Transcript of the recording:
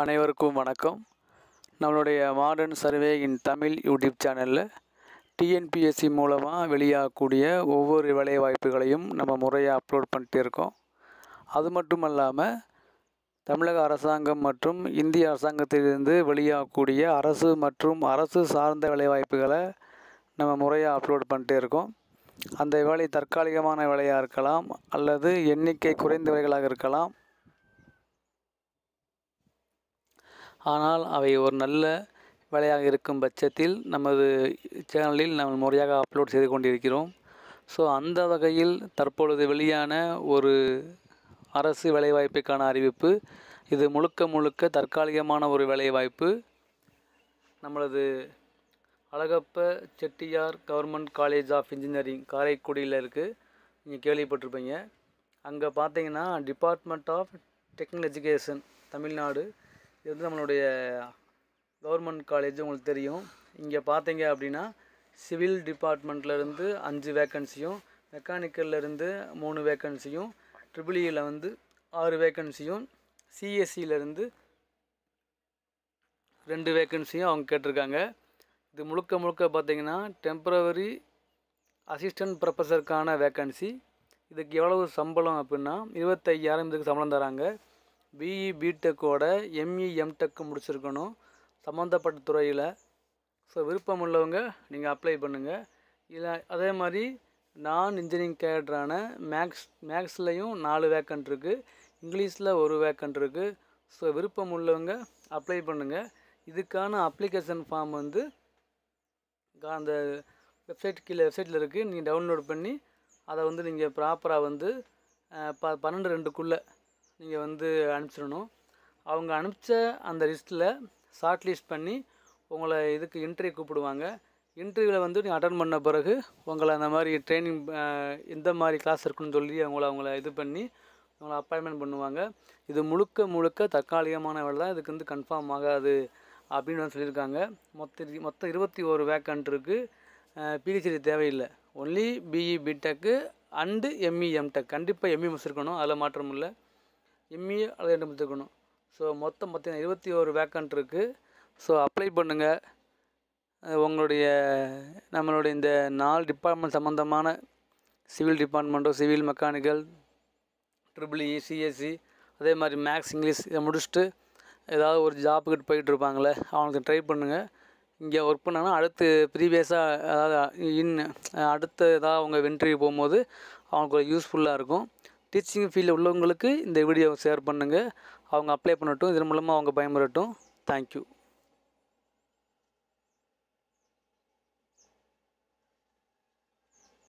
அனைவருக்கும் வணக்கம். நம்மளுடைய மாடர்ன் சர்வே இன் தமிழ் யூடியூப் சேனலில் டிஎன்பிஎஸ்சி மூலமாக வெளியாகக்கூடிய ஒவ்வொரு வேலைவாய்ப்புகளையும் நம்ம முறையாக அப்லோட் பண்ணிட்டு இருக்கோம். அது மட்டும் இல்லாமல் தமிழக அரசாங்கம் மற்றும் இந்திய அரசாங்கத்திலிருந்து வெளியாகக்கூடிய அரசு மற்றும் அரசு சார்ந்த வேலைவாய்ப்புகளை நம்ம முறையாக அப்லோட் பண்ணிட்டு இருக்கோம். அந்த வேலை தற்காலிகமான வேலையாக இருக்கலாம் அல்லது எண்ணிக்கை குறைந்த வேலைகளாக இருக்கலாம். ஆனால் அவை ஒரு நல்ல வேலையாக இருக்கும் பட்சத்தில் நமது சேனலில் நாம் முறையாக அப்லோட் செய்து கொண்டிருக்கிறோம். ஸோ அந்த வகையில் தற்பொழுது வெளியான ஒரு அரசு வேலைவாய்ப்புக்கான அறிவிப்பு. இது முழுக்க தற்காலிகமான ஒரு வேலைவாய்ப்பு. நம்மளது Alagappa Chettiar government college of engineering காரைக்குடியில் இருக்குது. நீங்கள் கேள்விப்பட்டிருப்பீங்க. அங்கே பார்த்தீங்கன்னா department of technical education Tamil Nadu, இது வந்து நம்மளுடைய கவர்மெண்ட் காலேஜ் உங்களுக்கு தெரியும். இங்கே பார்த்தீங்க அப்படின்னா சிவில் டிபார்ட்மெண்ட்லேருந்து 5 வேக்கன்சியும், மெக்கானிக்கல்லேருந்து 3 வேக்கன்சியும், ட்ரிபிள்இயில் வந்து 6 வேக்கன்சியும், சிஎஸ்சியிலேருந்து 2 வேக்கன்சியும் அவங்க கேட்டிருக்காங்க. இது முழுக்க பார்த்தீங்கன்னா டெம்பரவரி அசிஸ்டன்ட் ப்ரொஃபஸருக்கான வேக்கன்சி. இதுக்கு எவ்வளவு சம்பளம் அப்படின்னா 25,000 இதுக்கு சம்பளம் தராங்க. பிஇ பிடெக்கோட எம்இ எம்டெக் முடிச்சிருக்கணும் சம்மந்தப்பட்ட துறையில். ஸோ விருப்பம் உள்ளவங்க நீங்கள் அப்ளை பண்ணுங்கள். இல்லை அதே மாதிரி நான் இன்ஜினியரிங் கேடரான மேக்ஸ்லேயும் 4 வேக்கன்ட் இருக்குது, இங்கிலீஷில் 1 வேக்கன்ட் இருக்குது. ஸோ விருப்பம் உள்ளவங்க அப்ளை பண்ணுங்கள். இதுக்கான அப்ளிகேஷன் ஃபார்ம் வந்து அந்த வெப்சைட்டில் இருக்குது. நீங்கள் டவுன்லோட் பண்ணி அதை வந்து நீங்கள் ப்ராப்பராக வந்து 12/2க்குள்ளே நீங்கள் வந்து அனுப்பிச்சிடணும். அவங்க அனுப்பிச்ச அந்த லிஸ்ட்டில் ஷார்ட் லிஸ்ட் பண்ணி உங்களை இதுக்கு இன்டர்வியூ கூப்பிடுவாங்க. இன்டர்வியூவில் வந்து நீங்கள் அட்டன் பண்ண பிறகு உங்களை அந்த மாதிரி ட்ரைனிங் எந்த மாதிரி கிளாஸ் இருக்குன்னு சொல்லி அவங்கள இது பண்ணி உங்களை அப்பாயின்மெண்ட் பண்ணுவாங்க. இது முழுக்க தற்காலிகமான வேலை தான். இதுக்கு வந்து கன்ஃபார்ம் ஆகாது அப்படின்னு சொல்லியிருக்காங்க. மொத்தம் 21 வேக்கன்ட் இருக்குது. பிஹெச்டி தேவையில்லை. ஒன்லி பிஇ பிடெக்கு அண்டு எம்இ எம்டெக். கண்டிப்பாக எம்இ முடிச்சிருக்கணும், அதில் மாற்றம் இல்லை. எம்இ அதை 2 முடிச்சிருக்கணும். ஸோ மொத்தம் பார்த்தீங்கன்னா 21 வேக்கன்ட் இருக்குது. ஸோ அப்ளை பண்ணுங்கள். நம்மளுடைய இந்த 4 டிபார்ட்மெண்ட் சம்மந்தமான சிவில் டிபார்ட்மெண்ட்டோ, சிவில், மெக்கானிக்கல், ட்ரிபிள்இ, சிஎஸ்சி, அதே மாதிரி மேக்ஸ், இங்கிலீஷ் இதை முடிச்சுட்டு ஏதாவது ஒரு ஜாப்புக்கிட்ட போயிட்டு இருப்பாங்களே, அவங்களுக்கு ட்ரை பண்ணுங்கள். இங்கே ஒர்க் பண்ணாங்கன்னா அடுத்து ப்ரீவியஸாக அதாவது அடுத்த ஏதாவது அவங்க இன்டர்வியூ போகும்போது அவங்களுக்கு யூஸ்ஃபுல்லாக இருக்கும். டீச்சிங் ஃபீல்டில் உள்ளவங்களுக்கு இந்த வீடியோவை ஷேர் பண்ணுங்கள். அவங்க அப்ளை பண்ணட்டும். இதன் மூலமாக அவங்க பயன்பெறட்டும். தேங்க்யூ.